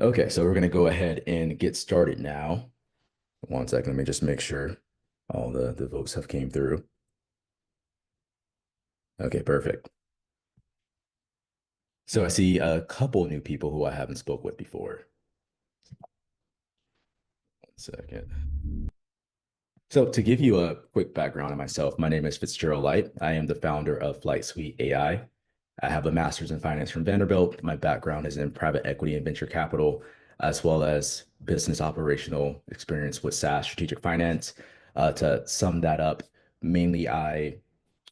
Okay, so we're going to go ahead and get started now. One second, let me just make sure all the votes have came through. Okay, perfect. So I see a couple new people who I haven't spoke with before. 1 second. So to give you a quick background on myself, my name is Fitzgerald Light. I am the founder of Flight Suite AI. I have a master's in finance from Vanderbilt. My background is in private equity and venture capital, as well as business operational experience with SaaS strategic finance. To sum that up, mainly I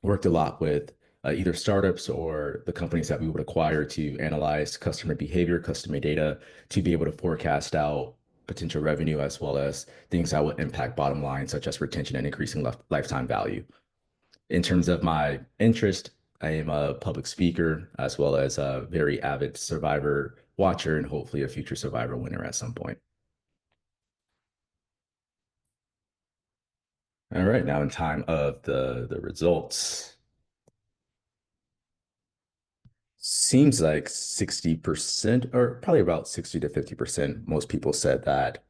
worked a lot with either startups or the companies that we would acquire to analyze customer behavior, customer data, to be able to forecast out potential revenue as well as things that would impact bottom line, such as retention and increasing lifetime value. In terms of my interest, I am a public speaker as well as a very avid survivor watcher and hopefully a future survivor winner at some point. All right, now in time of the results. Seems like 60% or probably about 60 to 50%. Most people said that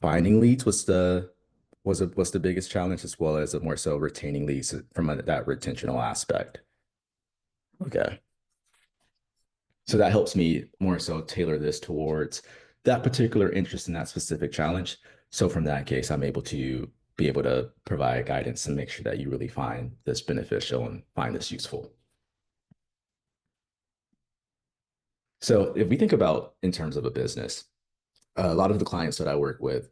finding leads was the biggest challenge, as well as more so retaining leads from that retentional aspect. Okay. So that helps me more so tailor this towards that particular interest in that specific challenge. So from that case, I'm able to be able to provide guidance and make sure that you really find this beneficial and find this useful. So if we think about in terms of a business, a lot of the clients that I work with,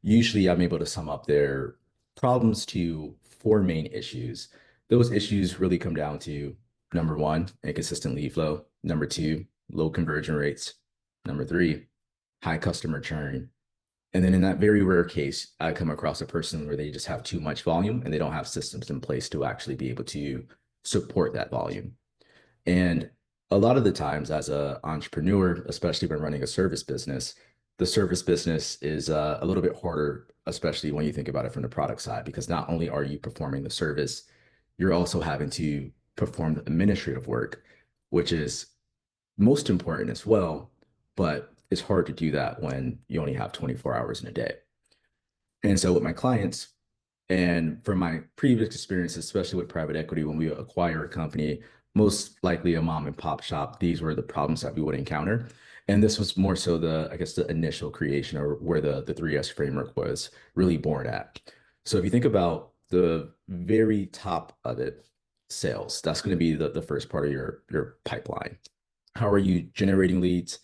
usually I'm able to sum up their problems to four main issues. Those issues really come down to number one, inconsistent lead flow. Number two, low conversion rates. Number three, high customer churn. And then in that very rare case, I come across a person where they just have too much volume and they don't have systems in place to actually be able to support that volume. And a lot of the times, as an entrepreneur, especially when running a service business, the service business is a little bit harder, especially when you think about it from the product side, because not only are you performing the service, you're also having to perform the administrative work, which is most important as well. But it's hard to do that when you only have 24 hours in a day. And so with my clients, and from my previous experience, especially with private equity, when we acquire a company, most likely a mom and pop shop, these were the problems that we would encounter. And this was more so I guess, the initial creation or where the 3S framework was really born at. So if you think about the very top of it, sales, that's going to be the first part of your pipeline. How are you generating leads?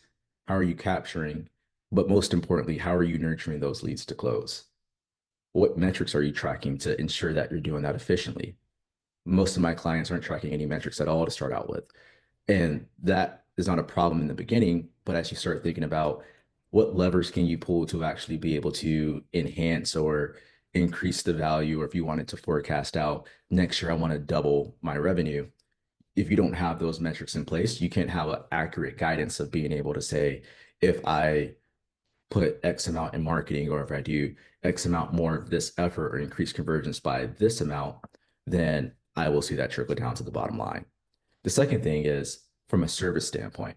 How are you capturing? But most importantly, how are you nurturing those leads to close? What metrics are you tracking to ensure that you're doing that efficiently? Most of my clients aren't tracking any metrics at all to start out with. And that is not a problem in the beginning, but as you start thinking about what levers can you pull to actually be able to enhance or increase the value, or if you wanted to forecast out next year, I want to double my revenue. If you don't have those metrics in place, you can't have an accurate guidance of being able to say, if I put X amount in marketing, or if I do X amount more of this effort or increase convergence by this amount, then I will see that trickle down to the bottom line. The second thing is from a service standpoint,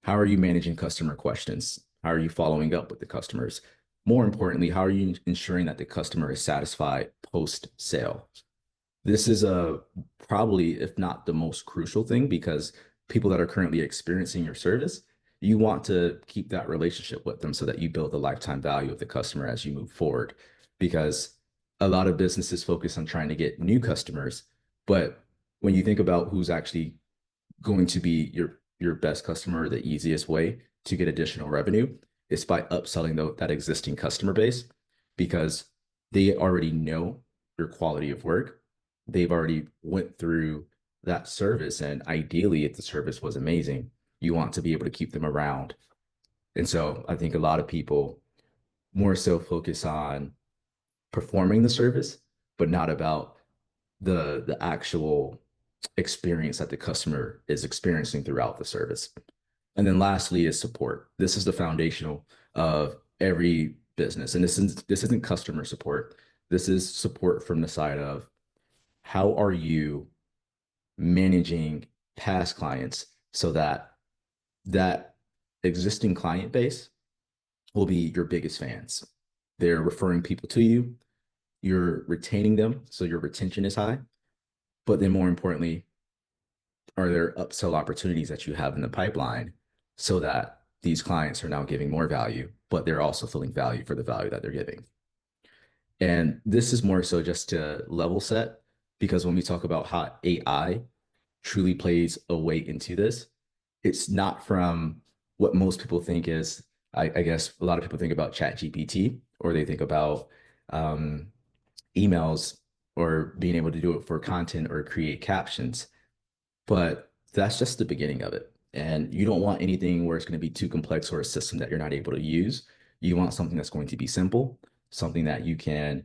how are you managing customer questions? How are you following up with the customers? More importantly, how are you ensuring that the customer is satisfied post sale? This is a probably, if not the most crucial thing, because people that are currently experiencing your service, you want to keep that relationship with them so that you build the lifetime value of the customer as you move forward. Because a lot of businesses focus on trying to get new customers, but when you think about who's actually going to be your best customer, the easiest way to get additional revenue is by upselling that existing customer base, because they already know your quality of work. They've already went through that service, and ideally, if the service was amazing, you want to be able to keep them around. And so I think a lot of people more so focus on performing the service, but not about the actual experience that the customer is experiencing throughout the service. And then lastly is support. This is the foundational of every business. And this isn't customer support. This is support from the side of how are you managing past clients so that that existing client base will be your biggest fans. They're referring people to you, you're retaining them, so your retention is high. But then more importantly, are there upsell opportunities that you have in the pipeline so that these clients are now giving more value, but they're also feeling value for the value that they're giving? And this is more so just to level set, because when we talk about how AI truly plays a way into this, it's not from what most people think is, I guess a lot of people think about Chat GPT, or they think about um, emails, or being able to do it for content or create captions. But that's just the beginning of it. And you don't want anything where it's going to be too complex or a system that you're not able to use. You want something that's going to be simple, something that you can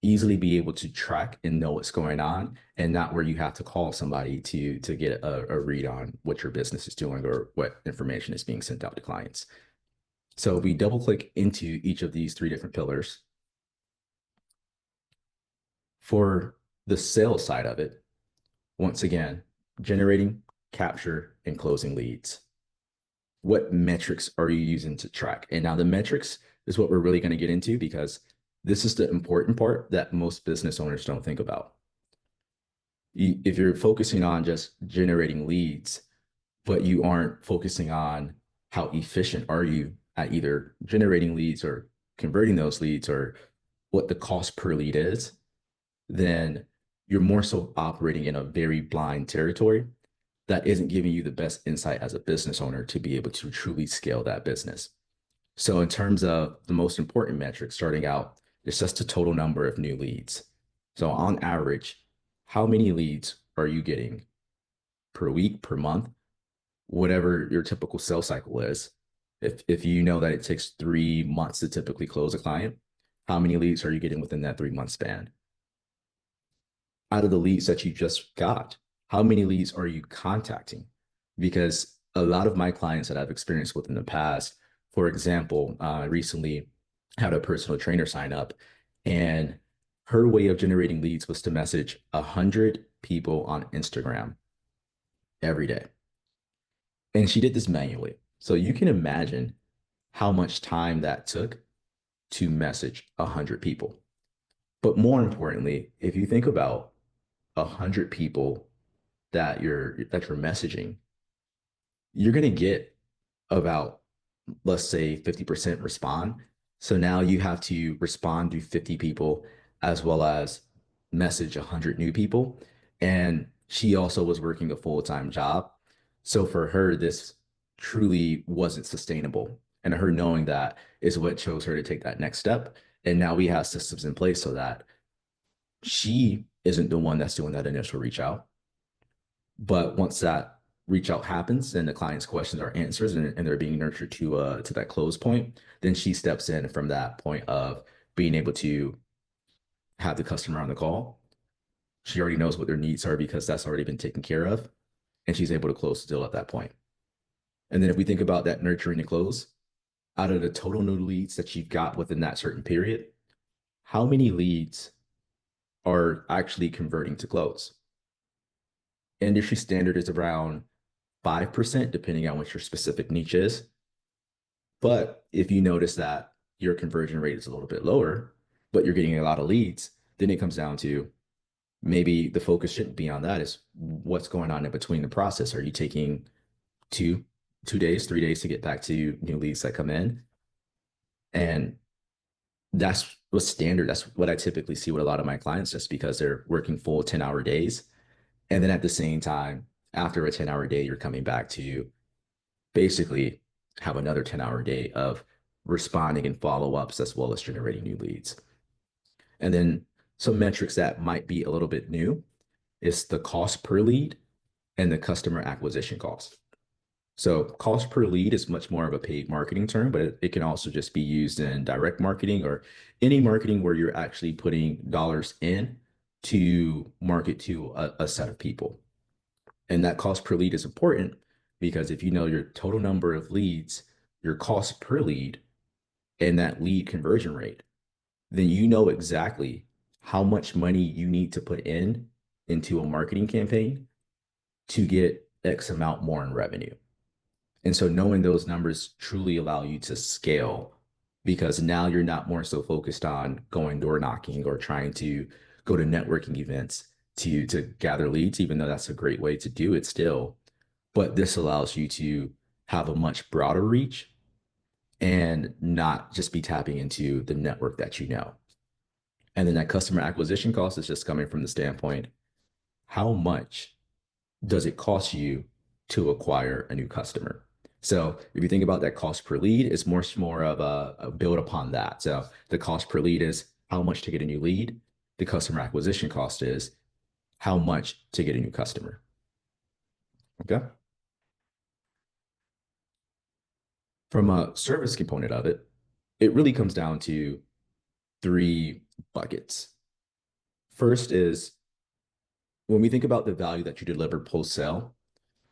easily be able to track and know what's going on, and not where you have to call somebody to get a read on what your business is doing or what information is being sent out to clients. So we double click into each of these three different pillars. For the sales side of it, once again, generating, capture, and closing leads. What metrics are you using to track? And now the metrics is what we're really going to get into, because this is the important part that most business owners don't think about. If you're focusing on just generating leads, but you aren't focusing on how efficient are you at either generating leads or converting those leads, or what the cost per lead is, then you're more so operating in a very blind territory that isn't giving you the best insight as a business owner to be able to truly scale that business. So in terms of the most important metric starting out, it's just the total number of new leads. So on average, how many leads are you getting per week, per month, whatever your typical sales cycle is? If you know that it takes 3 months to typically close a client, how many leads are you getting within that 3 month span? Out of the leads that you just got, how many leads are you contacting? Because a lot of my clients that I've experienced with in the past, for example, recently had a personal trainer sign up, and her way of generating leads was to message 100 people on Instagram every day. And she did this manually. So you can imagine how much time that took to message 100 people. But more importantly, if you think about 100 people that you're messaging, you're going to get about, let's say, 50% respond. So now you have to respond to 50 people as well as message 100 new people. And she also was working a full-time job. So for her, this truly wasn't sustainable. And her knowing that is what chose her to take that next step. And now we have systems in place so that she isn't the one that's doing that initial reach out. But once that reach out happens and the client's questions are answered, and they're being nurtured to that close point, then she steps in from that point of being able to have the customer on the call. She already knows what their needs are because that's already been taken care of, and she's able to close the deal at that point. And then if we think about that nurturing to close, out of the total new leads that you've got within that certain period, how many leads are actually converting to close? Industry standard is around 5%, depending on what your specific niche is. But if you notice that your conversion rate is a little bit lower, but you're getting a lot of leads, then it comes down to maybe the focus shouldn't be on that. Is what's going on in between the process. Are you taking two, 2 days, 3 days to get back to new leads that come in? And that's what's standard. That's what I typically see with a lot of my clients, just because they're working full 10-hour days. And then at the same time, after a 10-hour day, you're coming back to basically have another 10-hour day of responding and follow-ups as well as generating new leads. And then some metrics that might be a little bit new is the cost per lead and the customer acquisition cost. So cost per lead is much more of a paid marketing term, but it can also just be used in direct marketing or any marketing where you're actually putting dollars in to market to a set of people. And that cost per lead is important because if you know your total number of leads, your cost per lead, and that lead conversion rate, then you know exactly how much money you need to put in into a marketing campaign to get X amount more in revenue. And so knowing those numbers truly allow you to scale because now you're not more so focused on going door knocking or trying to go to networking events to gather leads, even though that's a great way to do it still. But this allows you to have a much broader reach and not just be tapping into the network that you know. And then that customer acquisition cost is just coming from the standpoint, how much does it cost you to acquire a new customer? So if you think about that cost per lead, it's more of a build upon that. So the cost per lead is how much to get a new lead. The customer acquisition cost is how much to get a new customer. Okay. From a service component of it, it really comes down to three buckets. First is when we think about the value that you deliver post sale,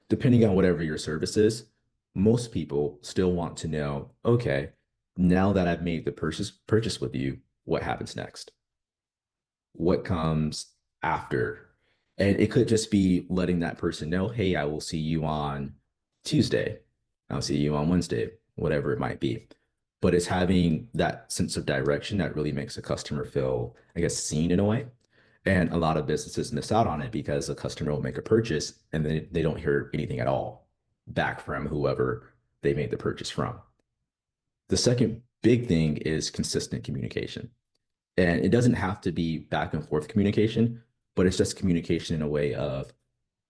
depending on whatever your service is, most people still want to know, okay, now that I've made the purchase with you, what happens next? What comes after? And it could just be letting that person know, hey, I will see you on Tuesday. I'll see you on Wednesday, whatever it might be. But it's having that sense of direction that really makes a customer feel, I guess, seen in a way. And a lot of businesses miss out on it because a customer will make a purchase and then they don't hear anything at all back from whoever they made the purchase from. The second big thing is consistent communication. And it doesn't have to be back and forth communication, but it's just communication in a way of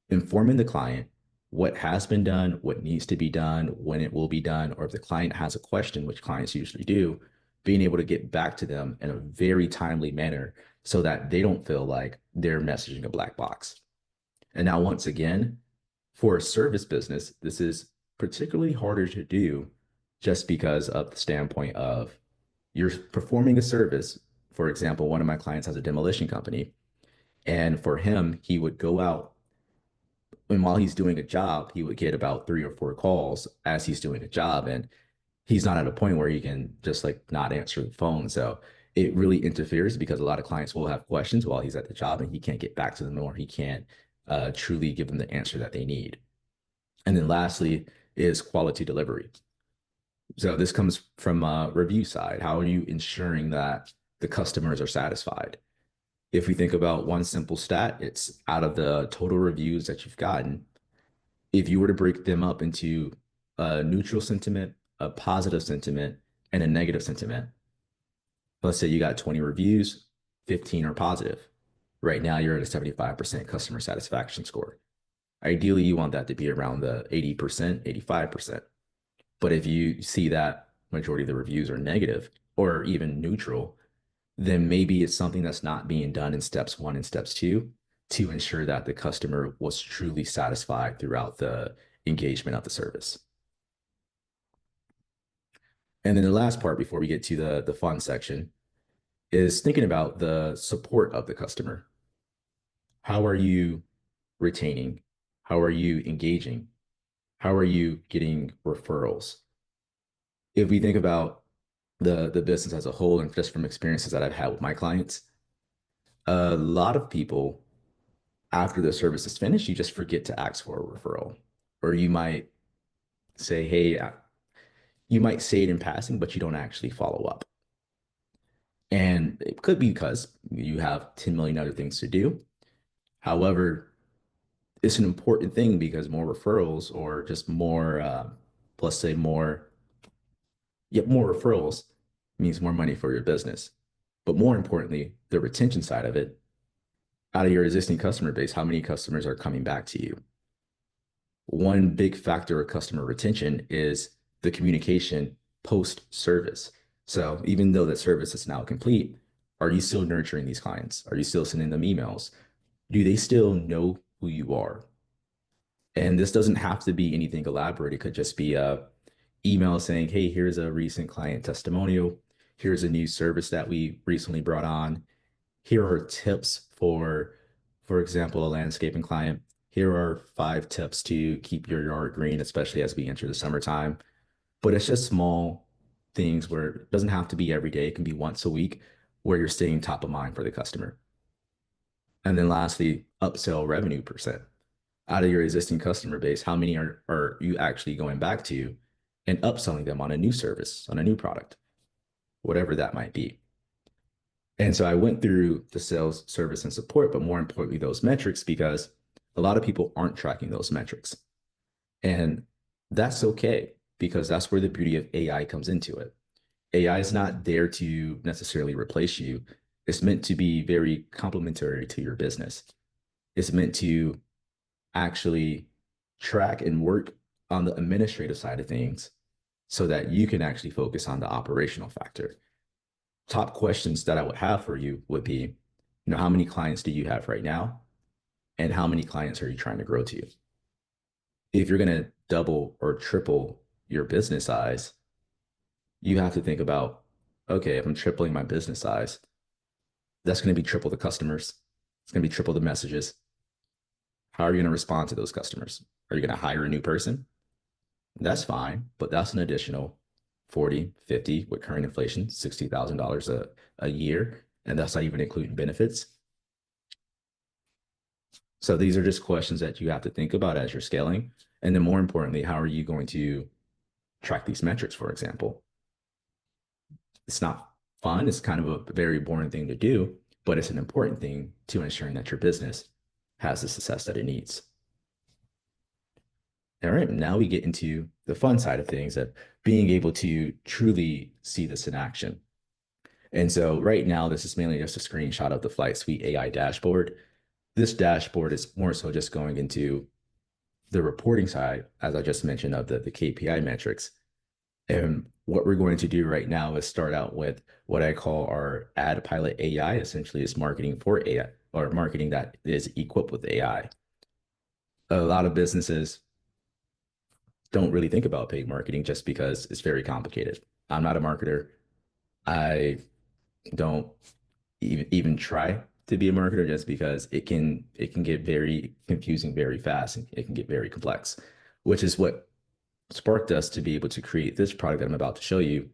informing the client what has been done, what needs to be done, when it will be done, or if the client has a question, which clients usually do, being able to get back to them in a very timely manner so that they don't feel like they're messaging a black box. And now, once again, for a service business, this is particularly harder to do just because of the standpoint of you're performing a service. For example, one of my clients has a demolition company, and for him, he would go out and while he's doing a job, he would get about 3 or 4 calls as he's doing a job. And he's not at a point where he can just like not answer the phone. So it really interferes because a lot of clients will have questions while he's at the job and he can't get back to them or he can't truly give them the answer that they need. And then lastly is quality delivery. So this comes from a review side. How are you ensuring that the customers are satisfied? If we think about one simple stat, it's out of the total reviews that you've gotten, if you were to break them up into a neutral sentiment, a positive sentiment, and a negative sentiment, let's say you got 20 reviews, 15 are positive. Right now, you're at a 75% customer satisfaction score. Ideally, you want that to be around the 80%, 85%. But if you see that majority of the reviews are negative or even neutral, then maybe it's something that's not being done in steps one and steps two to ensure that the customer was truly satisfied throughout the engagement of the service. And then the last part before we get to the fun section is thinking about the support of the customer. How are you retaining? How are you engaging? How are you getting referrals? If we think about the business as a whole and just from experiences that I've had with my clients, a lot of people after the service is finished, you just forget to ask for a referral. Or you might say, hey, you might say it in passing, but you don't actually follow up. And it could be because you have 10 million other things to do. However, it's an important thing because more referrals or just more, let's say more referrals means more money for your business. But more importantly, the retention side of it, out of your existing customer base, how many customers are coming back to you? One big factor of customer retention is the communication post service. So even though that service is now complete, are you still nurturing these clients? Are you still sending them emails? Do they still know who you are? And this doesn't have to be anything elaborate. It could just be a email saying, hey, here's a recent client testimonial. Here's a new service that we recently brought on. Here are tips for example, a landscaping client. Here are 5 tips to keep your yard green, especially as we enter the summertime. But it's just small things where it doesn't have to be every day. It can be once a week where you're staying top of mind for the customer. And then lastly, upsell revenue percent. Out of your existing customer base, how many are you actually going back to and upselling them on a new service, on a new product, whatever that might be. And so I went through the sales, service, and support, but more importantly, those metrics, because a lot of people aren't tracking those metrics. And that's okay, because that's where the beauty of AI comes into it. AI is not there to necessarily replace you. It's meant to be very complementary to your business. It's meant to actually track and work on the administrative side of things so that you can actually focus on the operational factor. Top questions that I would have for you would be, how many clients do you have right now? And how many clients are you trying to grow to? If you're going to double or triple your business size, you have to think about, okay, if I'm tripling my business size, that's going to be triple the customers. It's going to be triple the messages. How are you going to respond to those customers? Are you going to hire a new person? That's fine, but that's an additional 40, 50 with current inflation, $60,000 a year. And that's not even including benefits. So these are just questions that you have to think about as you're scaling. And then more importantly, how are you going to track these metrics, for example? It's not fun. It's kind of a very boring thing to do, but it's an important thing to ensuring that your business has the success that it needs. All right, now we get into the fun side of things of being able to truly see this in action. And so right now, this is mainly just a screenshot of the Flight Suite AI dashboard. This dashboard is more so just going into the reporting side, as I just mentioned, of the KPI metrics. And what we're going to do right now is start out with what I call our ad pilot AI. Essentially, it's marketing for AI, or marketing that is equipped with AI. A lot of businesses don't really think about paid marketing just because it's very complicated. I'm not a marketer. I don't even try to be a marketer just because it can get very confusing very fast, and it can get very complex, which is what sparked us to be able to create this product that I'm about to show you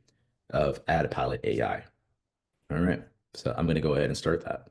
of Ad Pilot AI. All right. So I'm going to go ahead and start that.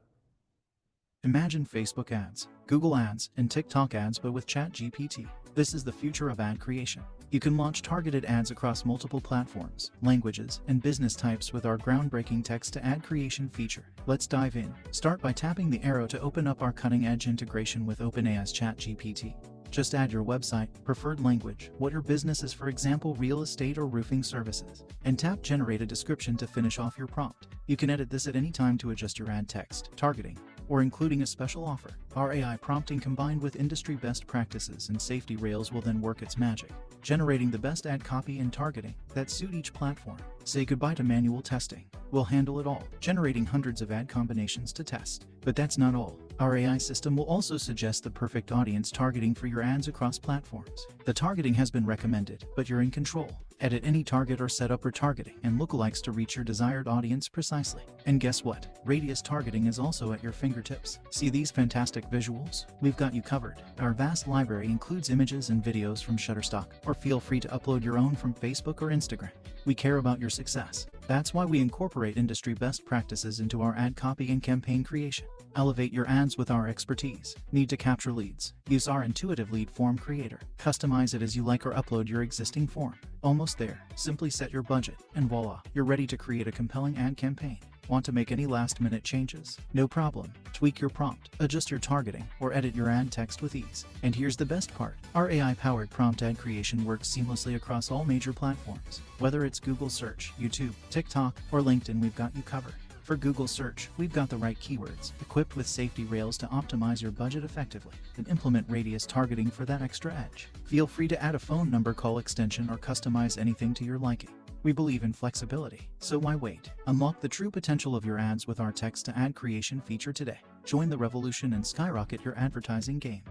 Imagine Facebook ads, Google ads, and TikTok ads, but with ChatGPT. This is the future of ad creation. You can launch targeted ads across multiple platforms, languages, and business types with our groundbreaking text-to-ad creation feature. Let's dive in. Start by tapping the arrow to open up our cutting-edge integration with OpenAI's ChatGPT. Just add your website, preferred language, what your business is, for example, real estate or roofing services, and tap Generate a Description to finish off your prompt. You can edit this at any time to adjust your ad text, targeting, or including a special offer. Our AI prompting combined with industry best practices and safety rails will then work its magic, generating the best ad copy and targeting that suit each platform. Say goodbye to manual testing. We'll handle it all, generating hundreds of ad combinations to test. But that's not all. Our AI system will also suggest the perfect audience targeting for your ads across platforms. The targeting has been recommended, but you're in control. Edit any target or set up retargeting and lookalikes to reach your desired audience precisely. And guess what? Radius targeting is also at your fingertips. See these fantastic visuals? We've got you covered. Our vast library includes images and videos from Shutterstock, or feel free to upload your own from Facebook or Instagram. We care about your success. That's why we incorporate industry best practices into our ad copy and campaign creation. Elevate your ads with our expertise. Need to capture leads? Use our intuitive lead form creator. Customize it as you like or upload your existing form. Almost there. Simply set your budget, and voila, you're ready to create a compelling ad campaign. Want to make any last-minute changes? No problem. Tweak your prompt, adjust your targeting, or edit your ad text with ease. And here's the best part. Our AI-powered prompt ad creation works seamlessly across all major platforms. Whether it's Google Search, YouTube, TikTok, or LinkedIn, we've got you covered. For Google Search, we've got the right keywords, equipped with safety rails to optimize your budget effectively, and implement radius targeting for that extra edge. Feel free to add a phone number, call extension, or customize anything to your liking. We believe in flexibility, so why wait? Unlock the true potential of your ads with our text-to-ad creation feature today. Join the revolution and skyrocket your advertising game.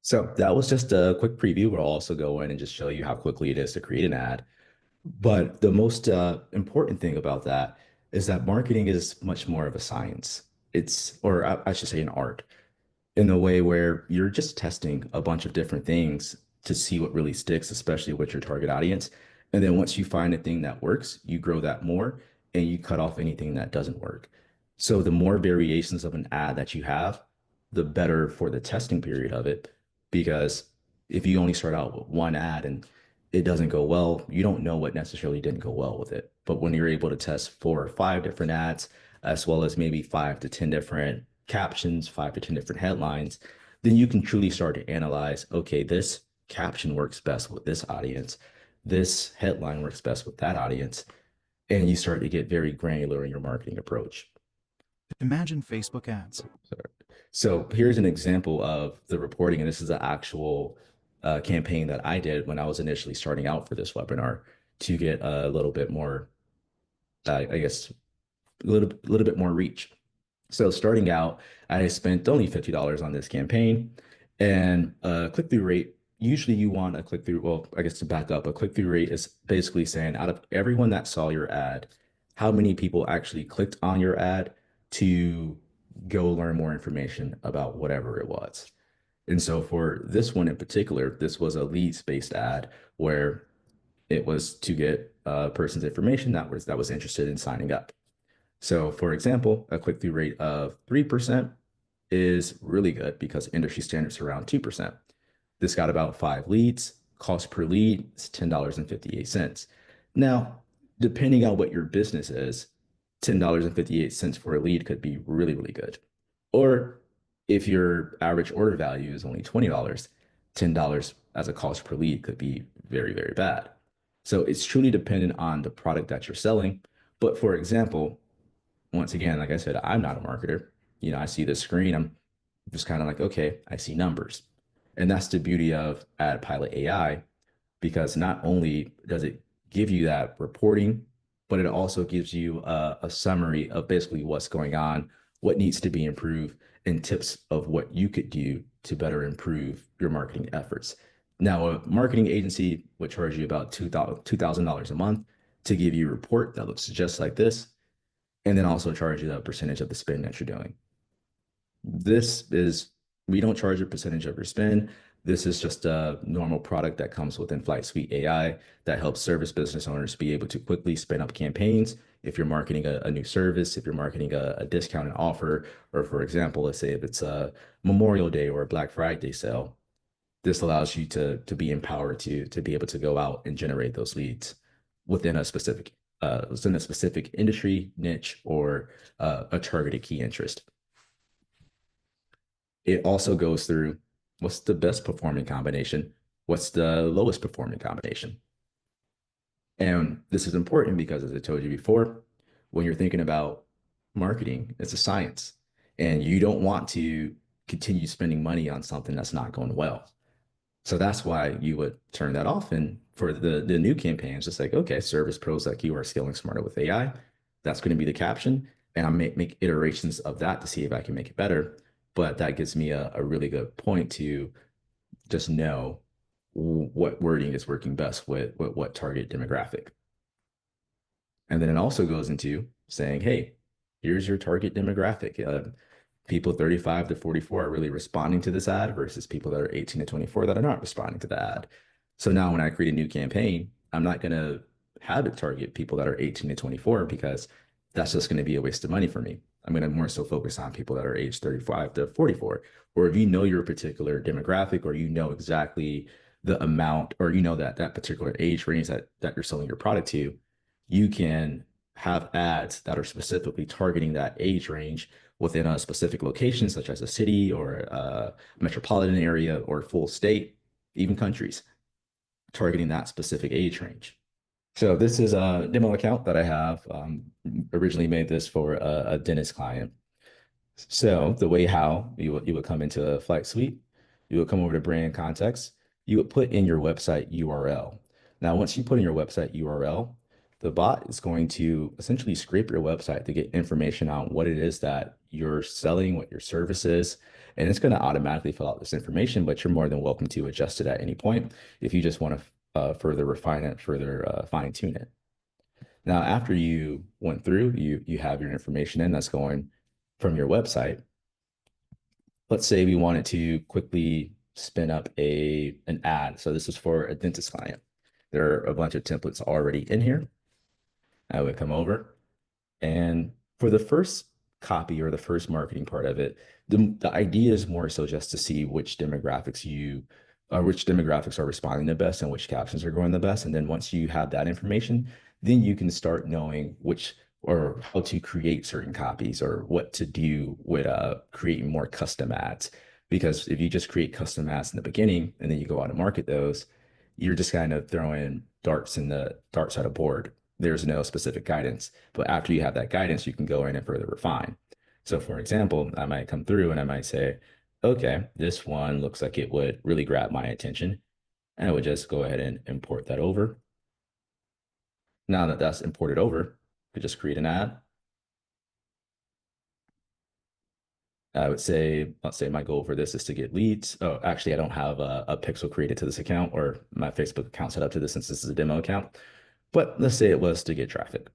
So that was just a quick preview. We'll also go in and just show you how quickly it is to create an ad. But the most important thing about that is that marketing is much more of a science. Or I should say, an art, in a way where you're just testing a bunch of different things to see what really sticks, especially with your target audience. And then once you find a thing that works, you grow that more and you cut off anything that doesn't work. So the more variations of an ad that you have, the better for the testing period of it. Because if you only start out with one ad and it doesn't go well, you don't know what necessarily didn't go well with it. But when you're able to test 4 or 5 different ads, as well as maybe 5 to 10 different captions, 5 to 10 different headlines, then you can truly start to analyze, okay, this caption works best with this audience. This headline works best with that audience. And you start to get very granular in your marketing approach. Imagine Facebook ads. So here's an example of the reporting, and this is an actual campaign that I did when I was initially starting out for this webinar to get a little bit more, I guess, a little bit more reach. So starting out, I spent only $50 on this campaign, and click-through rate. Usually, you want a click-through. Well, I guess to back up, a click-through rate is basically saying out of everyone that saw your ad, how many people actually clicked on your ad to go learn more information about whatever it was. And so for this one in particular, this was a leads-based ad where it was to get a person's information that was interested in signing up. So, for example, a click-through rate of 3% is really good because industry standards are around 2%. This got about 5 leads. Cost per lead is $10.58. Now, depending on what your business is, $10.58 for a lead could be really, really good. Or if your average order value is only $20, $10 as a cost per lead could be very, very bad. So it's truly dependent on the product that you're selling. But for example, once again, like I said, I'm not a marketer. I see the screen, I'm just kind of like, okay, I see numbers. And that's the beauty of Ad Pilot AI, because not only does it give you that reporting, but it also gives you a summary of basically what's going on, what needs to be improved, and tips of what you could do to better improve your marketing efforts. Now, a marketing agency would charge you about $2,000 a month to give you a report that looks just like this, and then also charge you a percentage of the spend that you're doing. This is, we don't charge a percentage of your spend. This is just a normal product that comes within Flight Suite AI that helps service business owners be able to quickly spin up campaigns. If you're marketing a new service, if you're marketing a discounted offer, or for example, let's say if it's a Memorial Day or a Black Friday sale, this allows you to be empowered to be able to go out and generate those leads within a specific industry niche or a targeted key interest. It also goes through what's the best performing combination, what's the lowest performing combination. And this is important because, as I told you before, when you're thinking about marketing, it's a science, and you don't want to continue spending money on something that's not going well. So that's why you would turn that off. And for the new campaigns, it's like, okay, service pros like you are scaling smarter with AI. That's going to be the caption. And I make iterations of that to see if I can make it better. But that gives me a really good point to just know what wording is working best with what target demographic. And then it also goes into saying, hey, here's your target demographic. People 35 to 44 are really responding to this ad versus people that are 18 to 24 that are not responding to the ad. So now when I create a new campaign, I'm not going to have it target people that are 18 to 24 because that's just going to be a waste of money for me. I'm going to more so focus on people that are age 35 to 44. Or if you know your particular demographic, or you know exactly the amount, or you know that particular age range that you're selling your product to, you can have ads that are specifically targeting that age range within a specific location, such as a city or a metropolitan area or full state, even countries, targeting that specific age range. So this is a demo account that I have. Originally made this for a dentist client. So the way how you would come into a Flight Suite, you would come over to brand context, you would put in your website URL. Now, once you put in your website URL, the bot is going to essentially scrape your website to get information on what it is that you're selling, what your service is, and it's going to automatically fill out this information, but you're more than welcome to adjust it at any point if you just want to further refine it, further fine tune it. Now, after you went through, you have your information in that's going from your website. Let's say we wanted to quickly spin up an ad. So this is for a dentist client. There are a bunch of templates already in here. I would come over, and for the first copy or the first marketing part of it, the idea is more so just to see which demographics are responding the best and which captions are going the best. And then once you have that information, then you can start knowing which or how to create certain copies or what to do with creating more custom ads. Because if you just create custom ads in the beginning and then you go out and market those, you're just kind of throwing darts at a board. There's no specific guidance. But after you have that guidance, you can go in and further refine. So for example, I might come through and I might say, okay, this one looks like it would really grab my attention. And I would just go ahead and import that over. Now that that's imported over, I could just create an ad. I would say, let's say my goal for this is to get leads. Oh, actually, I don't have a pixel created to this account or my Facebook account set up to this since this is a demo account. But let's say it was to get traffic.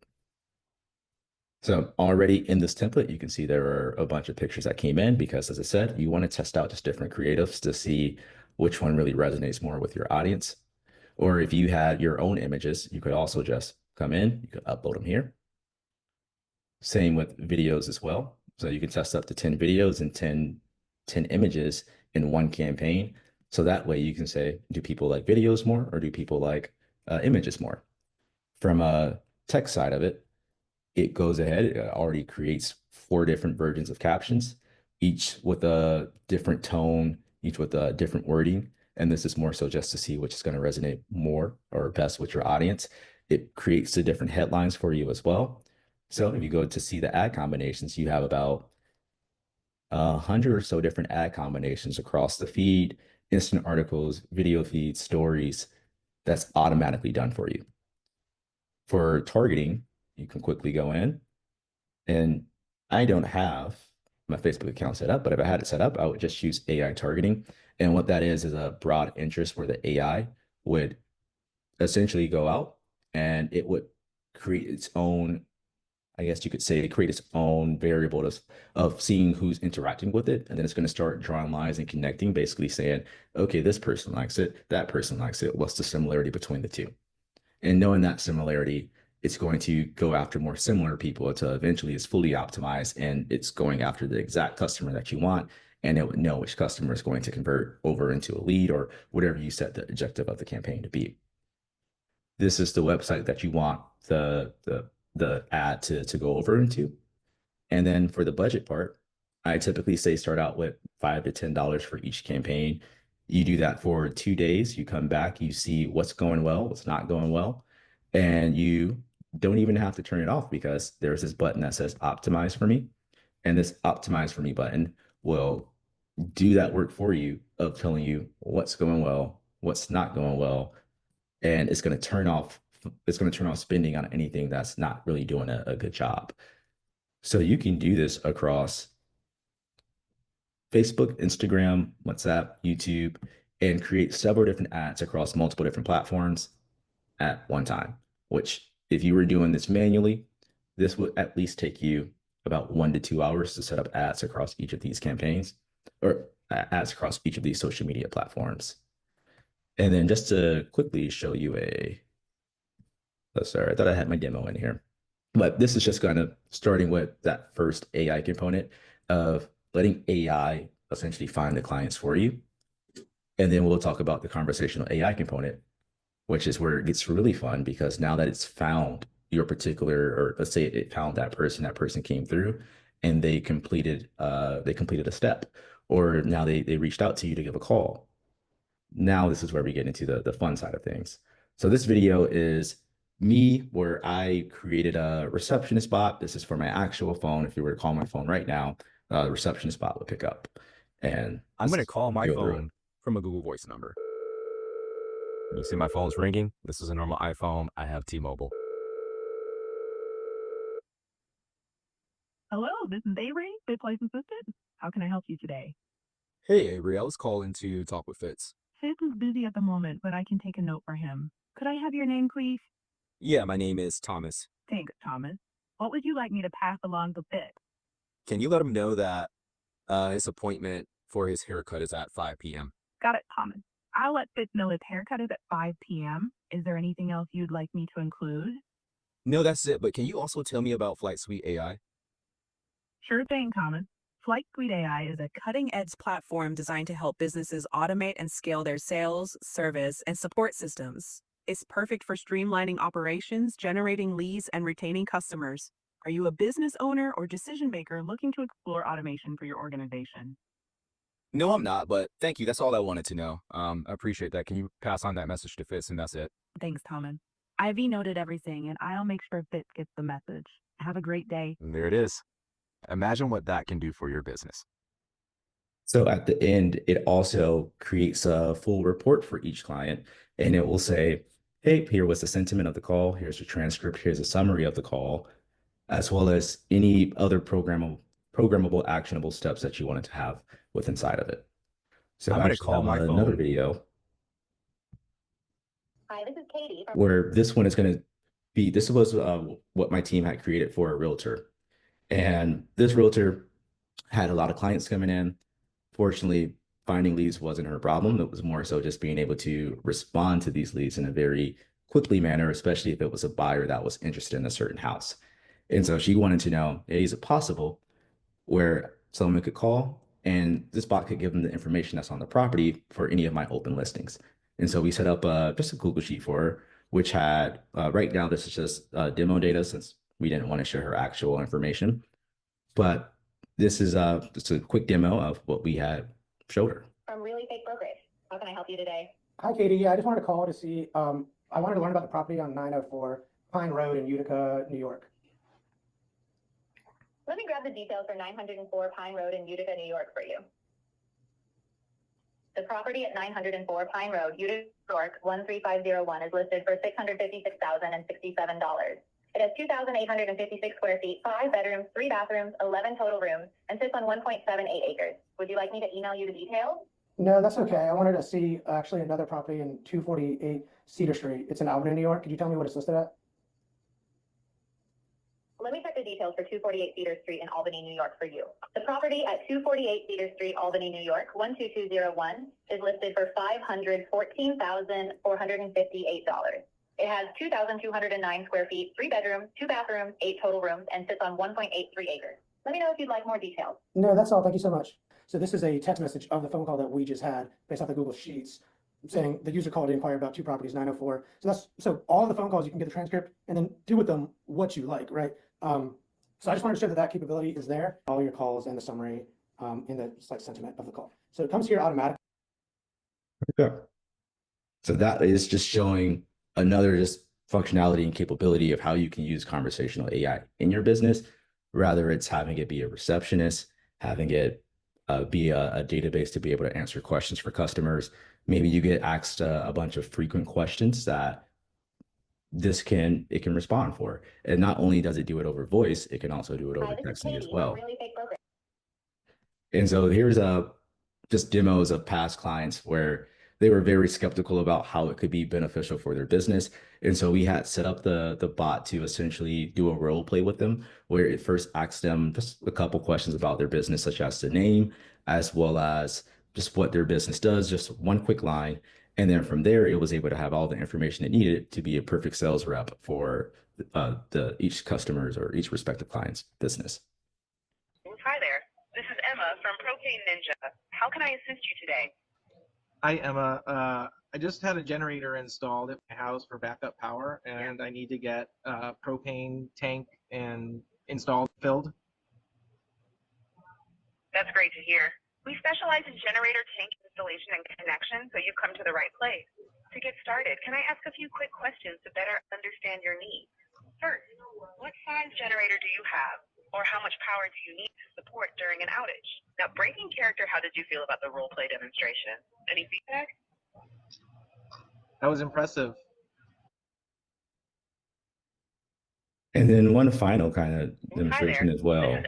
So already in this template, you can see there are a bunch of pictures that came in because, as I said, you want to test out just different creatives to see which one really resonates more with your audience. Or if you had your own images, you could also just come in, you could upload them here. Same with videos as well. So you can test up to 10 videos and 10 images in one campaign. So that way you can say, do people like videos more or do people like images more? From a tech side of it, it goes ahead, it already creates 4 different versions of captions, each with a different tone, each with a different wording. And this is more so just to see which is going to resonate more or best with your audience. It creates the different headlines for you as well. So if you go to see the ad combinations, you have about 100 or so different ad combinations across the feed, instant articles, video feeds, stories. That's automatically done for you. For targeting, you can quickly go in and I don't have my Facebook account set up, but if I had it set up, I would just use AI targeting. And what that is a broad interest where the AI would essentially go out and it would create its own, I guess you could say, create its own variable of seeing who's interacting with it. And then it's going to start drawing lines and connecting, basically saying, okay, this person likes it, that person likes it. What's the similarity between the two? And knowing that similarity, it's going to go after more similar people until eventually it's fully optimized and it's going after the exact customer that you want. And it would know which customer is going to convert over into a lead or whatever you set the objective of the campaign to be. This is the website that you want the ad to go over into. And then for the budget part, I typically say start out with $5 to $10 for each campaign. You do that for 2 days. You come back, you see what's going well, what's not going well, and you don't even have to turn it off because there's this button that says optimize for me. And this optimize for me button will do that work for you of telling you what's going well, what's not going well, and it's going to turn off spending on anything that's not really doing a good job. So you can do this across Facebook, Instagram, WhatsApp, YouTube, and create several different ads across multiple different platforms at one time, which if you were doing this manually, this would at least take you about 1 to 2 hours to set up ads across each of these campaigns or ads across each of these social media platforms. And then just to quickly show you sorry, I thought I had my demo in here. But this is just kind of starting with that first AI component of letting AI essentially find the clients for you. And then we'll talk about the conversational AI component, which is where it gets really fun because now that it's found your particular, or let's say it found that person came through and they completed a step, or now they reached out to you to give a call. Now this is where we get into the fun side of things. So this video is me where I created a receptionist bot. This is for my actual phone. If you were to call my phone right now, the receptionist bot would pick up. And I'm going to call my phone from a Google Voice number. You see my phone's ringing. This is a normal iPhone. I have T-Mobile. Hello, this is Avery, Fit Place Assistant. How can I help you today? Hey, Avery, I was calling to talk with Fitz. Fitz is busy at the moment, but I can take a note for him. Could I have your name, please? Yeah, my name is Thomas. Thanks, Thomas. What would you like me to pass along to Fitz? Can you let him know that his appointment for his haircut is at 5 p.m.? Got it, Thomas. I'll let Fitz know his haircut is at 5 p.m. Is there anything else you'd like me to include? No, that's it. But can you also tell me about Flight Suite AI? Sure thing, Thomas. Flight Suite AI is a Cutting-edge platform designed to help businesses automate and scale their sales, service, and support systems. It's perfect for streamlining operations, generating leads, and retaining customers. Are you a business owner or decision maker looking to explore automation for your organization? No, I'm not, but thank you. That's all I wanted to know. I appreciate that. Can you pass on that message to Fitz, and that's it? Thanks, Thomas. I've noted everything and I'll make sure Fitz gets the message. Have a great day. And there it is. Imagine what that can do for your business. So at the end, it also creates a full report for each client, and it will say, hey, here was the sentiment of the call. Here's a transcript. Here's a summary of the call, as well as any other programmable actionable steps that you wanted to have with inside of it. So I'm I going to actually call have my another phone. video Hi, this is Katie. where this one is going to be, this was what my team had created for a realtor. And this realtor had a lot of clients coming in. Fortunately, finding leads wasn't her problem. It was more so just being able to respond to these leads in a very quickly manner, especially if it was a buyer that was interested in a certain house. And so she wanted to know, hey, is it possible where someone could call and this bot could give them the information that's on the property for any of my open listings? And so we set up just a Google Sheet for her, which had right now, this is just demo data since we didn't want to share her actual information. But this is just a quick demo of what we had showed her. From Really Fake Brokerage. How can I help you today? Hi, Katie. Yeah, I just wanted to call to see. I wanted to learn about the property on 904 Pine Road in Utica, New York. Let me grab the details for 904 Pine Road in Utica, New York for you. The property at 904 Pine Road, Utica, New York, 13501 is listed for $656,067. It has 2,856 square feet, 5 bedrooms, 3 bathrooms, 11 total rooms, and sits on 1.78 acres. Would you like me to email you the details? No, that's okay. I wanted to see actually another property in 248 Cedar Street. It's in Albany, New York. Could you tell me what it's listed at? Let me check the details for 248 Cedar Street in Albany, New York for you. The property at 248 Cedar Street, Albany, New York, 12201 is listed for $514,458. It has 2,209 square feet, 3 bedrooms, 2 bathrooms, 8 total rooms, and sits on 1.83 acres. Let me know if you'd like more details. No, that's all. Thank you so much. So this is a text message of the phone call that we just had based off the Google Sheets saying the user called to inquire about 2 properties, 904. So all of the phone calls, you can get the transcript and then do with them what you like, right? So I just wanted to show that that capability is there. All your calls and the summary in the like sentiment of the call. So it comes here automatically. Okay. So that is just showing another just functionality and capability of how you can use conversational AI in your business. Rather, it's having it be a receptionist, having it be a database to be able to answer questions for customers. Maybe you get asked a bunch of frequent questions that it can respond for. And not only does it do it over voice, it can also do it over Hi, this is texting as Katie well. from Really Fake Brokerage. And so here's just demos of past clients where they were very skeptical about how it could be beneficial for their business. And so we had set up the bot to essentially do a role play with them, where it first asked them just a couple questions about their business, such as the name, as well as just what their business does, just one quick line. And then from there, it was able to have all the information it needed to be a perfect sales rep for each customer's or each respective client's business. Hi there. This is Emma from Propane Ninja. How can I assist you today? Hi, Emma. I just had a generator installed at my house for backup power, and I need to get a propane tank and installed, filled. That's great to hear. We specialize in generator tank installation and connection, so you've come to the right place. To get started, can I ask a few quick questions to better understand your needs? First, what size generator do you have, or how much power do you need to support during an outage? Now, breaking character, how did you feel about the role play demonstration? Any feedback? That was impressive. And then one final kind of demonstration as well.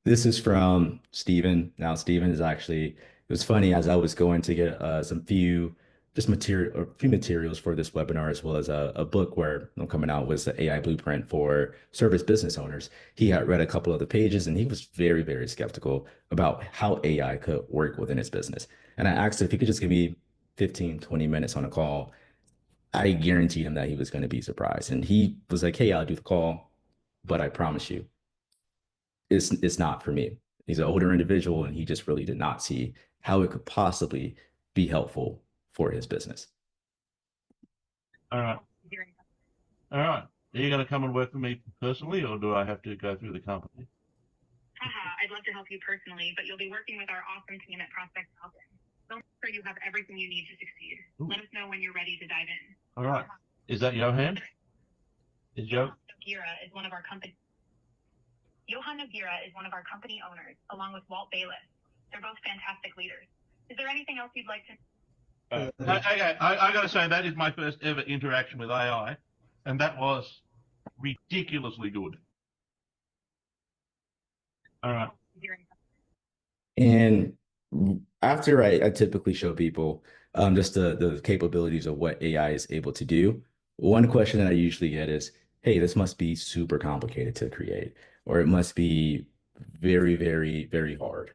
This is from Steven. Now, Steven is actually, it was funny as I was going to get a few materials for this webinar, as well as a book where I'm coming out with the AI blueprint for service business owners. He had read a couple of the pages and he was very, very skeptical about how AI could work within his business. And I asked if he could just give me 15, 20 minutes on a call. I guaranteed him that he was going to be surprised. And he was like, hey, I'll do the call, but I promise you, it's not for me. He's an older individual, and he just really did not see how it could possibly be helpful for his business. All right. All right. Are you going to come and work for me personally, or do I have to go through the company? I'd love to help you personally, but you'll be working with our awesome team at Prospect Falcon. They'll make sure you have everything you need to succeed. Ooh. Let us know when you're ready to dive in. All right. Is that Johan? Is Joe? Noguera is one of our company. Johan Noguera is one of our company owners, along with Walt Bailiff. They're both fantastic leaders. Is there anything else you'd like to? I got to say, that is my first ever interaction with AI, and that was ridiculously good. All right. And after I typically show people just the capabilities of what AI is able to do, one question that I usually get is, hey, this must be super complicated to create, or it must be very, very, very hard.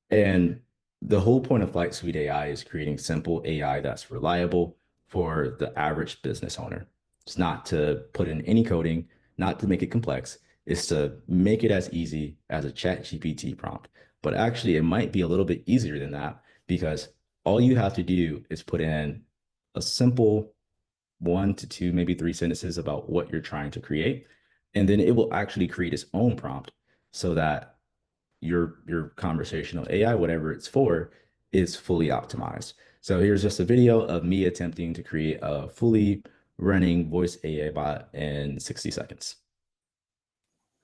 And the whole point of Flight Suite AI is creating simple AI that's reliable for the average business owner. It's not to put in any coding, not to make it complex. It's to make it as easy as a chat GPT prompt. But actually, it might be a little bit easier than that, because all you have to do is put in a simple 1 to 2, maybe 3 sentences about what you're trying to create. And then it will actually create its own prompt so that your conversational AI, whatever it's for, is fully optimized. So here's just a video of me attempting to create a fully running voice AI bot in 60 seconds.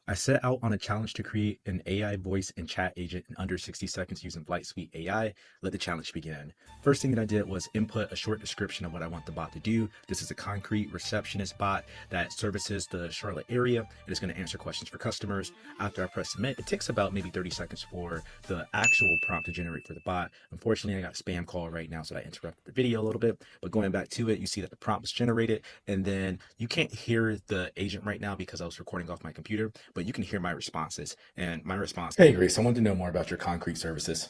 I set out on a challenge to create an AI voice and chat agent in under 60 seconds using Flight Suite AI. Let the challenge begin. First thing that I did was input a short description of what I want the bot to do. This is a concrete receptionist bot that services the Charlotte area. It is going to answer questions for customers. After I press submit, it takes about maybe 30 seconds for the actual prompt to generate for the bot. Unfortunately, I got a spam call right now, so I interrupted the video a little bit. But going back to it, you see that the prompt was generated, and then you can't hear the agent right now because I was recording off my computer, but you can hear my responses. And my response: hey, Grace, I want to know more about your concrete services.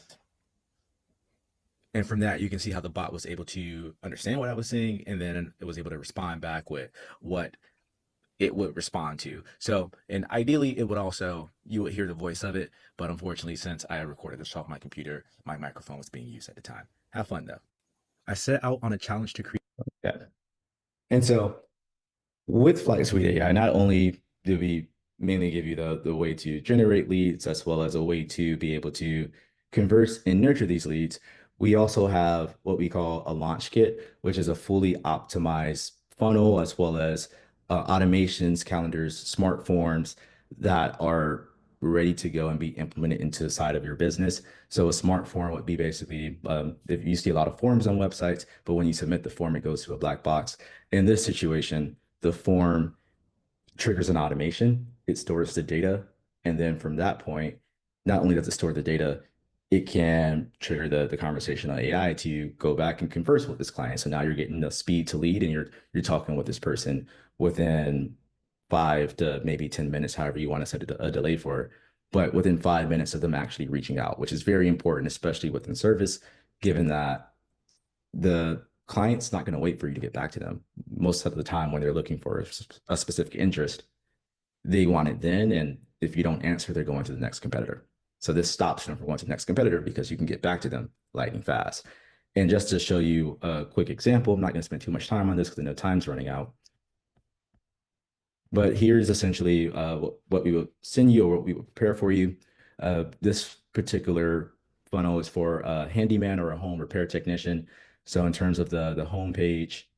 And from that, you can see how the bot was able to understand what I was saying, and then it was able to respond back with what it would respond to. So, and ideally, it would also, you would hear the voice of it, but unfortunately, since I recorded this off my computer, my microphone was being used at the time. Have fun, though. I set out on a challenge to create. Yeah. And so with Flight Suite AI, not only do we mainly give you the way to generate leads, as well as a way to be able to converse and nurture these leads, we also have what we call a launch kit, which is a fully optimized funnel, as well as automations, calendars, smart forms that are ready to go and be implemented into the side of your business. So a smart form would be basically, if you see a lot of forms on websites, but when you submit the form, it goes to a black box. In this situation, the form triggers an automation, it stores the data, and then from that point, not only does it store the data, it can trigger the conversational AI to go back and converse with this client. So now you're getting the speed to lead, and you're talking with this person within 5 to maybe 10 minutes, however you want to set a delay for, but within 5 minutes of them actually reaching out, which is very important, especially within service, given that the client's not going to wait for you to get back to them. Most of the time when they're looking for a specific interest, they want it then. And if you don't answer, they're going to the next competitor. So this stops them from going to the next competitor because you can get back to them lightning fast. And just to show you a quick example, I'm not going to spend too much time on this because I know time's running out. But here's essentially what we will send you or what we will prepare for you. This particular funnel is for a handyman or a home repair technician. So in terms of the home page,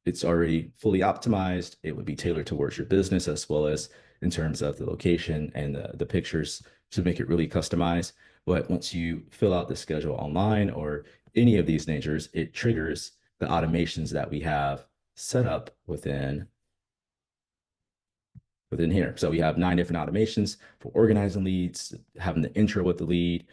it's already fully optimized. It would be tailored towards your business, as well as in terms of the location and the pictures to make it really customized. But once you fill out the schedule online or any of these natures, it triggers the automations that we have set up within here. So we have 9 different automations for organizing leads, having the intro with the lead,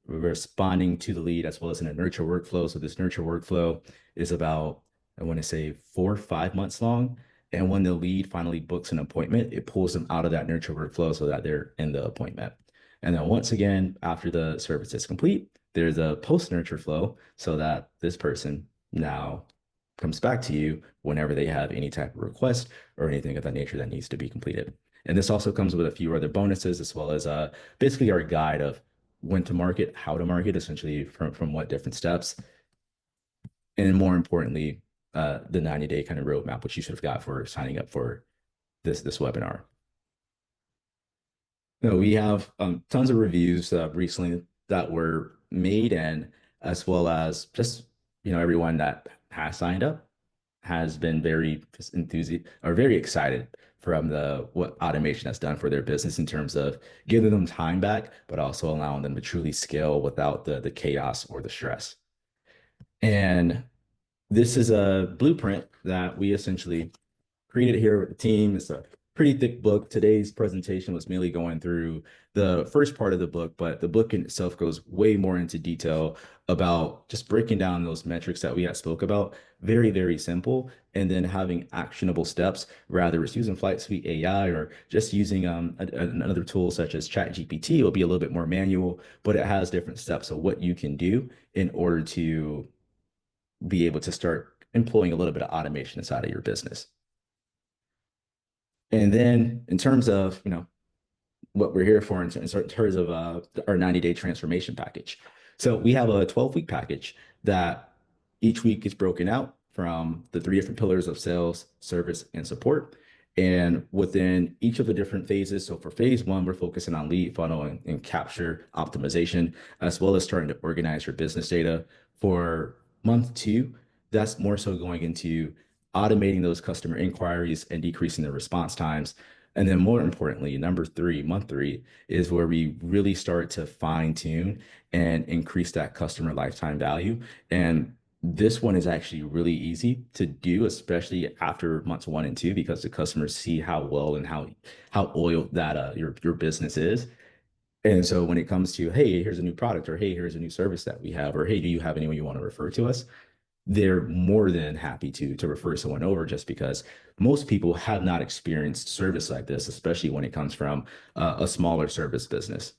responding to the lead, as well as in a nurture workflow. So this nurture workflow is about, I want to say 4 or 5 months long. And when the lead finally books an appointment, it pulls them out of that nurture workflow so that they're in the appointment. And then once again, after the service is complete, there's a post nurture flow so that this person now comes back to you whenever they have any type of request or anything of that nature that needs to be completed. And this also comes with a few other bonuses, as well as basically our guide of when to market, how to market, essentially from what different steps. And more importantly, the 90-day kind of roadmap, which you should have got for signing up for this webinar. No, we have tons of reviews recently that were made, and as well as just everyone that has signed up has been very just enthusiastic or very excited from the what automation has done for their business in terms of giving them time back, but also allowing them to truly scale without the chaos or the stress. And this is a blueprint that we essentially created here with the team. It's a pretty thick book. Today's presentation was mainly going through the first part of the book, but the book in itself goes way more into detail about just breaking down those metrics that we had spoke about. Very, very simple. And then having actionable steps, rather it's using Flight Suite AI or just using another tool such as ChatGPT. It will be a little bit more manual, but it has different steps of what you can do in order to be able to start employing a little bit of automation inside of your business. And then in terms of, what we're here for in terms of our 90-day transformation package. So we have a 12-week package that each week is broken out from the 3 different pillars of sales, service, and support. And within each of the different phases, so for phase 1, we're focusing on lead funnel and capture optimization, as well as starting to organize your business data. For month 2, that's more so going into automating those customer inquiries and decreasing the response times. And then more importantly, month 3 is where we really start to fine tune and increase that customer lifetime value. And this one is actually really easy to do, especially after months 1 and 2, because the customers see how well and how oiled that your business is. And so when it comes to, hey, here's a new product, or hey, here's a new service that we have, or hey, do you have anyone you want to refer to us? They're more than happy to refer someone over, just because most people have not experienced service like this, especially when it comes from a smaller service business.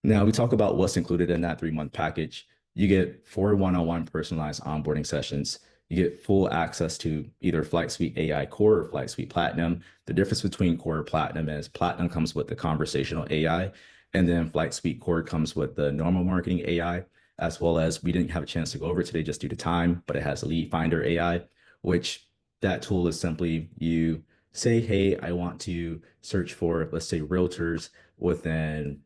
Now we talk about what's included in that 3-month package. You get 4 one-on-one personalized onboarding sessions. You get full access to either Flight Suite AI Core or Flight Suite Platinum. The difference between Core and Platinum is Platinum comes with the conversational AI, and then Flight Suite Core comes with the normal marketing AI, as well as we didn't have a chance to go over today just due to time, but it has a lead finder AI, which that tool is simply you say, hey, I want to search for, let's say, realtors within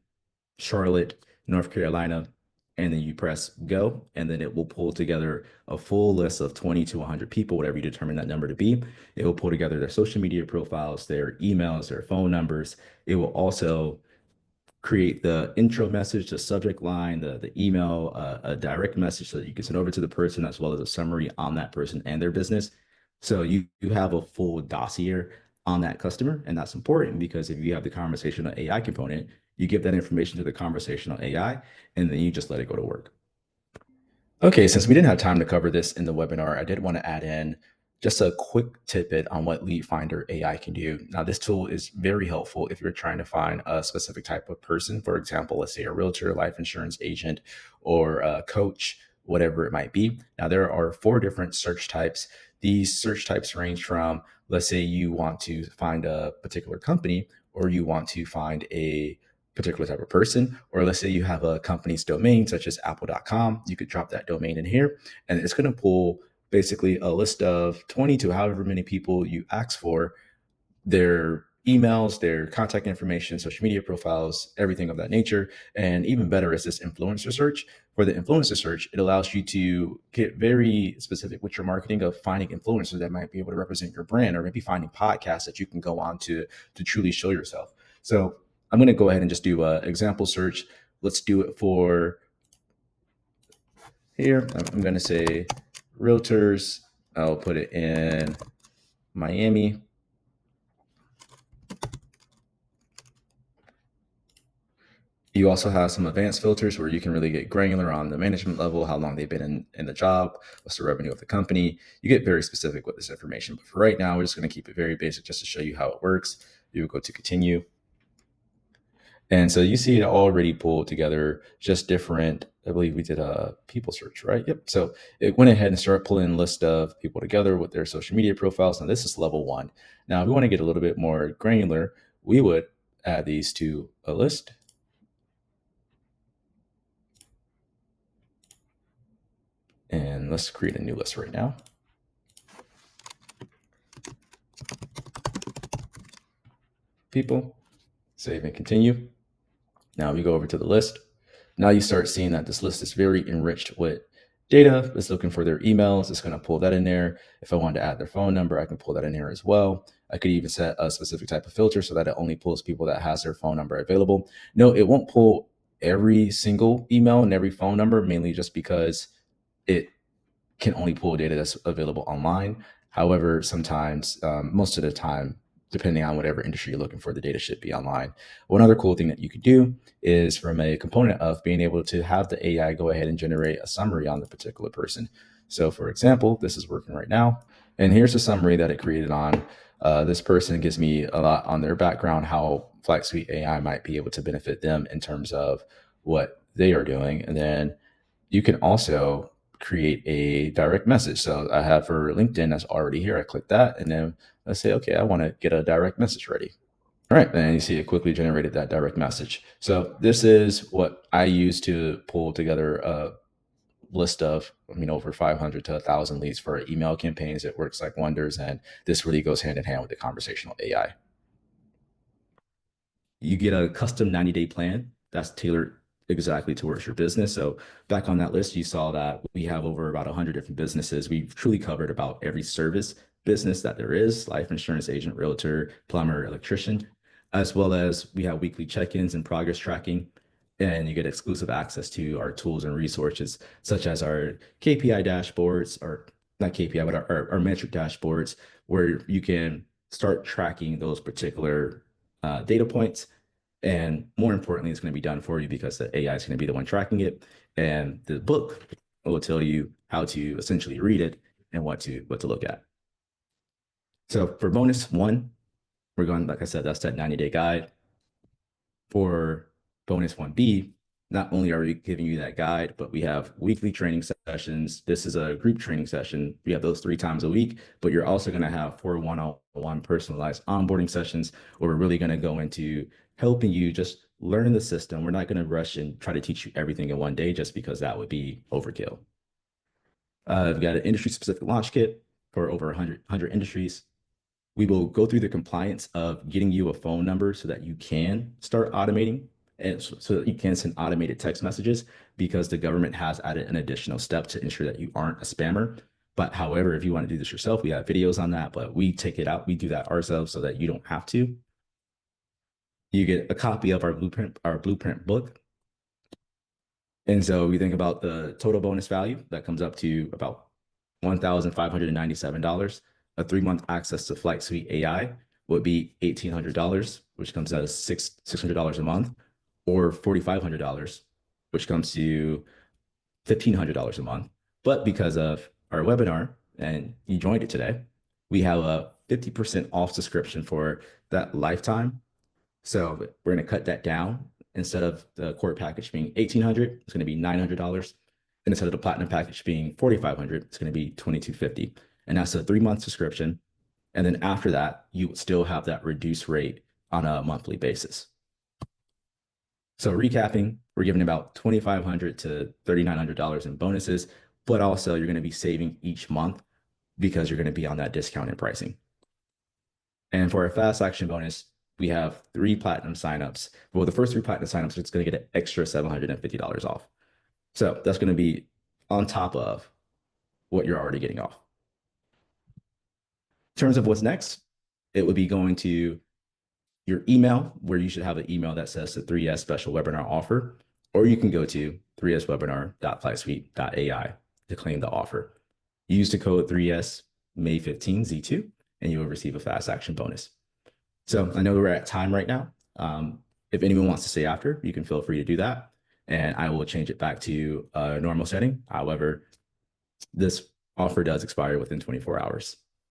Charlotte, North Carolina, and then you press go, and then it will pull together a full list of 20 to 100 people, whatever you determine that number to be. It will pull together their social media profiles, their emails, their phone numbers. It will also create the intro message, the subject line, the email, a direct message so that you can send over to the person, as well as a summary on that person and their business. So you have a full dossier on that customer, and that's important because if you have the conversational AI component, you give that information to the conversational AI, and then you just let it go to work. Okay, since we didn't have time to cover this in the webinar, I did want to add in just a quick tidbit on what Lead Finder AI can do. Now, this tool is very helpful if you're trying to find a specific type of person. For example, let's say a realtor, life insurance agent, or a coach, whatever it might be. Now, there are 4 different search types. These search types range from, let's say you want to find a particular company, or you want to find a particular type of person, or let's say you have a company's domain such as apple.com. You could drop that domain in here, and it's going to pull basically a list of 20 to however many people you ask for, their emails, their contact information, social media profiles, everything of that nature. And even better is this influencer search. For the influencer search, it allows you to get very specific with your marketing of finding influencers that might be able to represent your brand, or maybe finding podcasts that you can go on to truly show yourself. So I'm going to go ahead and just do an example search. Let's do it for here. I'm going to say realtors. I'll put it in Miami. You also have some advanced filters where you can really get granular on the management level, how long they've been in the job, what's the revenue of the company. You get very specific with this information. But for right now, we're just going to keep it very basic just to show you how it works. You will go to continue. And so you see it already pulled together just different I believe we did a people search, right? Yep. So it went ahead and started pulling a list of people together with their social media profiles. Now this is level one. Now, if we want to get a little bit more granular, we would add these to a list. And let's create a new list right now. People, save and continue. Now we go over to the list. Now you start seeing that this list is very enriched with data. It's looking for their emails. It's going to pull that in there. If I wanted to add their phone number, I can pull that in here as well. I could even set a specific type of filter so that it only pulls people that has their phone number available. No, it won't pull every single email and every phone number, mainly just because it can only pull data that's available online. However, sometimes, most of the time, depending on whatever industry you're looking for, the data should be online. One other cool thing that you could do is from a component of being able to have the AI go ahead and generate a summary on the particular person. So for example, this is working right now. And here's a summary that it created on this person. Gives me a lot on their background, how Flight Suite AI might be able to benefit them in terms of what they are doing. And then you can also create a direct message. So I have for LinkedIn that's already here. I click that and then let's say, okay, I want to get a direct message ready. All right, and you see it quickly generated that direct message. So this is what I use to pull together a list of, over 500 to 1,000 leads for email campaigns. It works like wonders, and this really goes hand in hand with the conversational AI. You get a custom 90-day plan that's tailored exactly towards your business. So back on that list, you saw that we have over about 100 different businesses. We've truly covered about every service business that there is: life insurance agent, realtor, plumber, electrician, as well as we have weekly check-ins and progress tracking. And you get exclusive access to our tools and resources, such as our KPI dashboards, or not KPI, but our metric dashboards, where you can start tracking those particular data points. And more importantly, it's going to be done for you because the AI is going to be the one tracking it. And the book will tell you how to essentially read it and what to look at. So for bonus one, we're going, like I said, that's that 90-day guide. For bonus 1B, not only are we giving you that guide, but we have weekly training sessions. This is a group training session. We have those 3 times a week, but you're also going to have 4 one-on-one personalized onboarding sessions where we're really going to go into helping you just learn the system. We're not going to rush and try to teach you everything in one day just because that would be overkill. We've got an industry-specific launch kit for over 100 industries. We will go through the compliance of getting you a phone number so that you can start automating, and so that you can send automated text messages, because the government has added an additional step to ensure that you aren't a spammer. But however, if you want to do this yourself, we have videos on that, but we take it out. We do that ourselves so that you don't have to. You get a copy of our blueprint book. And so we think about the total bonus value that comes up to about $1,597. A 3-month access to Flight Suite AI would be $1,800, which comes out as $600 a month, or $4,500, which comes to $1,500 a month. But because of our webinar and you joined it today, we have a 50% off subscription for that lifetime. So we're going to cut that down. Instead of the core package being $1,800, it's going to be $900. And instead of the platinum package being $4,500, it's going to be $2,250. And that's a 3-month subscription. And then after that, you still have that reduced rate on a monthly basis. So recapping, we're giving about $2,500 to $3,900 in bonuses, but also you're going to be saving each month because you're going to be on that discounted pricing. And for our fast action bonus, we have 3 platinum signups. Well, the first 3 platinum signups, it's going to get an extra $750 off. So that's going to be on top of what you're already getting off. In terms of what's next, it would be going to your email, where you should have an email that says the 3S special webinar offer, or you can go to 3swebinar.flightsuite.ai to claim the offer. Use the code 3S May 15 Z2, and you will receive a fast action bonus. So I know we're at time right now. If anyone wants to stay after, you can feel free to do that, and I will change it back to a normal setting. However, this offer does expire within 24 hours.